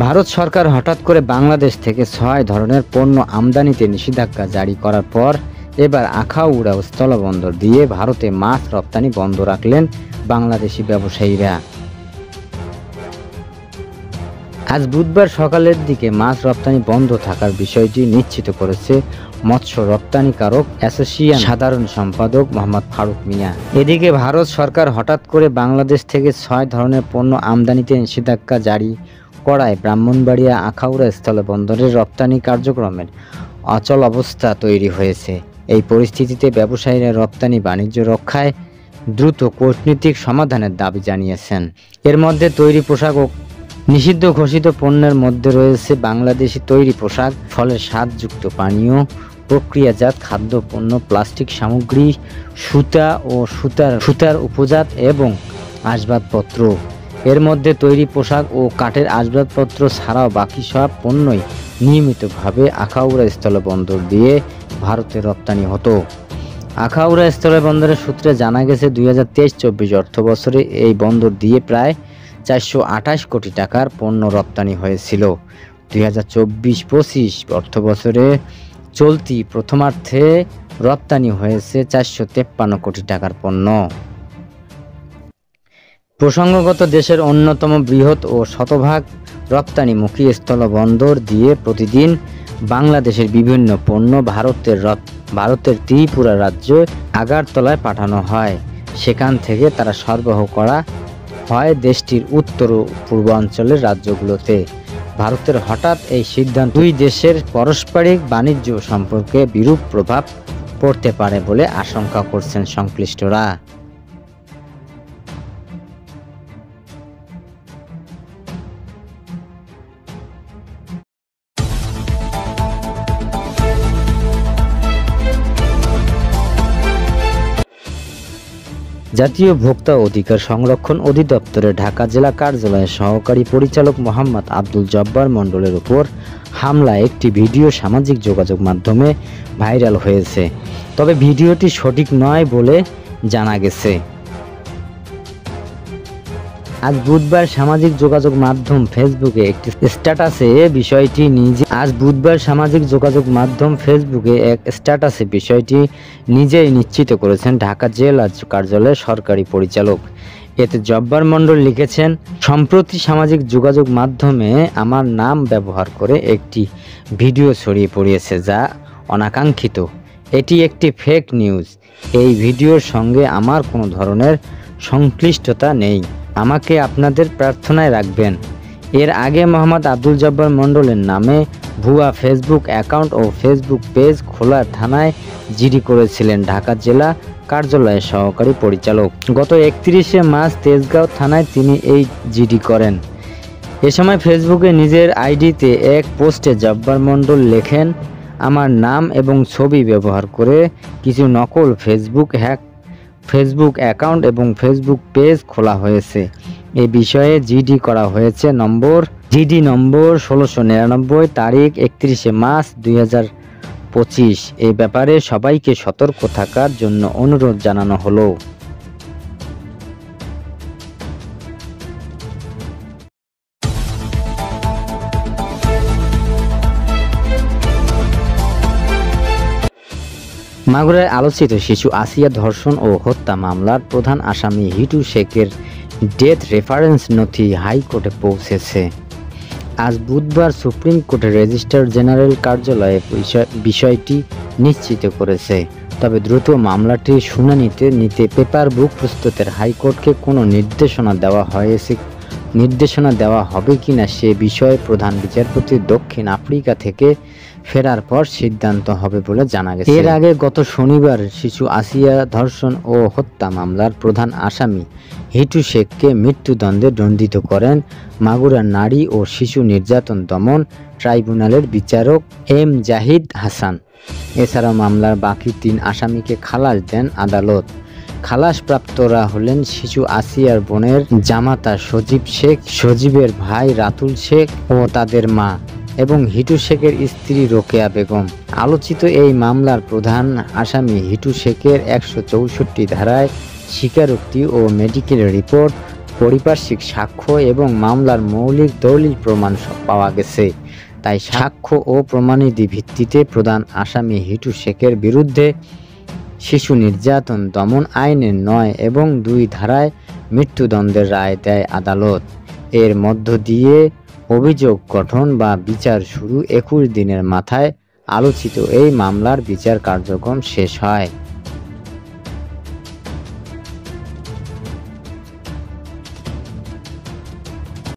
ভারত সরকার হঠাৎ করে বাংলাদেশ থেকে 6 ধরনের পণ্য আমদানিতে নিষেধাজ্ঞা জারি করার পর এবার আখাউড়া স্থলবন্দর দিয়ে ভারতে মাছ রপ্তানি বন্ধ রাখলেন বাংলাদেশি ব্যবসায়ীরা। আজ বুধবার সকালের দিকে মাছ রপ্তানি বন্ধ থাকার বিষয়টি নিশ্চিত করেছে মৎস্য রপ্তানিকারক অ্যাসোসিয়েশন সাধারণ সম্পাদক মোহাম্মদ ফারুক মিয়া। এদিকে ভারত সরকার হঠাৎ করে বাংলাদেশ থেকে 6 ধরনের পণ্য আমদানিতে নিষেধাজ্ঞা জারি করায় ব্রাহ্মণবাড়িয়া আখাউড়া স্থলবন্দরের রপ্তানি কার্যক্রমের অচল অবস্থা তৈরি হয়েছে। এই পরিস্থিতিতে ব্যবসায়ীরা রপ্তানি বাণিজ্য রক্ষায় দ্রুত কূটনীতিক সমাধানের দাবি জানিয়েছেন। এর মধ্যে তৈরি পোশাক ও নিষিদ্ধ ঘোষিত পণ্যের মধ্যে রয়েছে বাংলাদেশি তৈরি পোশাক, ফলের স্বাদযুক্ত পানীয়, প্রক্রিয়াজাত খাদ্যপণ্য, প্লাস্টিক সামগ্রী, সুতা ও সুতার উপজাত এবং আসবাবপত্র। এর মধ্যে তৈরি পোশাক ও কাঠের আসবাবপত্র ছাড়াও বাকি সব পণ্যই নিয়মিতভাবে আখাউড়া স্থলবন্দর দিয়ে ভারতে রপ্তানি হতো। আখাউড়া স্থলবন্দরের সূত্রে জানা গেছে 2023-24 অর্থবছরে এই বন্দর দিয়ে প্রায় 428 কোটি টাকার পণ্য রপ্তানি হয়েছিল। 2024-25 অর্থবছরে চলতি প্রথমার্ধে রপ্তানি হয়েছে 453 কোটি টাকার পণ্য। প্রসঙ্গগত দেশের অন্যতম বৃহৎ ও শতভাগ রপ্তানিমুখী স্থলবন্দর দিয়ে প্রতিদিন বাংলাদেশের বিভিন্ন পণ্য ভারতের ত্রিপুরা রাজ্য আগরতলায় পাঠানো হয়। সেখান থেকে তারা সরবরাহ করা হয় দেশটির উত্তর ও পূর্বাঞ্চলের রাজ্যগুলোতে। ভারতের হঠাৎ এই সিদ্ধান্ত দুই দেশের পারস্পরিক বাণিজ্য সম্পর্কে বিরূপ প্রভাব পড়তে পারে বলে আশঙ্কা করছেন সংশ্লিষ্টরা। জাতীয় ভোক্তা অধিকার সংরক্ষণ অধিদপ্তরের ঢাকা জেলা কার্যালয়ের সহকারী পরিচালক মোহাম্মদ আব্দুল জব্বার মণ্ডলের উপর হামলা একটি ভিডিও সামাজিক যোগাযোগ মাধ্যমে ভাইরাল হয়েছে। তবে ভিডিওটি সঠিক নয় বলে জানা গেছে। আজ বুধবার সামাজিক যোগাযোগ মাধ্যম ফেসবুকে এক স্ট্যাটাসে বিষয়টি নিজেই নিশ্চিত করেছেন ঢাকা জেলা কার্যালয়ের সরকারি পরিচালক। এতে জব্বার মণ্ডল লিখেছেন, সম্প্রতি সামাজিক যোগাযোগ মাধ্যমে আমার নাম ব্যবহার করে একটি ভিডিও ছড়িয়ে পড়েছে যা অনাকাঙ্ক্ষিত। এটি একটি ফেক নিউজ। এই ভিডিওর সঙ্গে আমার কোনো ধরনের সংশ্লিষ্টতা নেই। আমাকে আপনাদের প্রার্থনায় রাখবেন। এর আগে মোহাম্মদ আব্দুল জব্বার মণ্ডলের নামে ভুয়া ফেসবুক অ্যাকাউন্ট ও ফেসবুক পেজ খোলা থানায় জিডি করেছিলেন ঢাকা জেলা কার্যালয়ের সহকারী পরিচালক। গত 31শে মার্চ তেজগাঁও থানায় তিনি এই জিডি করেন। এ সময় ফেসবুকে নিজের আইডিতে এক পোস্টে জব্বার মণ্ডল লেখেন, আমার নাম এবং ছবি ব্যবহার করে কিছু নকল ফেসবুক অ্যাকাউন্ট এবং ফেসবুক পেজ খোলা হয়েছে। এ বিষয়ে জিডি করা হয়েছে জিডি নম্বর 1699 তারিখ 31শে মার্চ 2025। এই ব্যাপারে সবাইকে সতর্ক থাকার জন্য অনুরোধ জানানো হলো। মাগুরায় আলোচিত শিশু আসিয়া ধর্ষণ ও হত্যা মামলার প্রধান আসামি হিটু শেখের ডেথ রেফারেন্স নথি হাইকোর্টে পৌঁছেছে। আজ বুধবার সুপ্রিম কোর্টের রেজিস্ট্রার জেনারেল কার্যালয়ে বিষয়টি নিশ্চিত করেছে। তবে দ্রুত মামলাটির শুনানিতে নিতে পেপার বুক প্রস্তুতের হাইকোর্টকে কোনো নির্দেশনা দেওয়া হবে কিনা সে বিষয়ে প্রধান বিচারপতি দক্ষিণ আফ্রিকা থেকে ফেরার পর সিদ্ধান্ত হবে বলে জানা গেছে। এর আগে গত শনিবার শিশু আসিয়া ধর্ষণ ও হত্যা মামলার প্রধান আসামি হিটু শেখকে মৃত্যুদণ্ডে দণ্ডিত করেন মাগুরা নারী ও শিশু নির্যাতন দমন ট্রাইব্যুনালের বিচারক এম জাহিদ হাসান। এছাড়াও মামলার বাকি 3 আসামিকে খালাস দেন আদালত। খালাসপ্রাপ্তরা হলেন শিশু আসিয়ার বোনের জামাতা সজীব শেখ, সজীবের ভাই রাতুল শেখ ও তাদের মা এবং হিটু শেখের স্ত্রী রোকেয়া বেগম। আলোচিত এই মামলার প্রধান আসামি হিটু শেখের 164 ধারায় স্বীকারোক্তি ও মেডিকেল রিপোর্ট পারিপার্শ্বিক সাক্ষ্য এবং মামলার মৌলিক দলিল প্রমাণ পাওয়া গেছে। তাই সাক্ষ্য ও প্রমাণাদি ভিত্তিতে প্রধান আসামি হিটু শেখের বিরুদ্ধে শিশু নির্যাতন দমন আইনের ৯ এবং ২ ধারায় মৃত্যুদণ্ডের রায় দেয় আদালত। এর মধ্য দিয়ে অভিযোগ গঠন বা বিচার শুরু ২১ দিনের মাথায় আলোচিত এই মামলার বিচার কার্যক্রম শেষ হয়।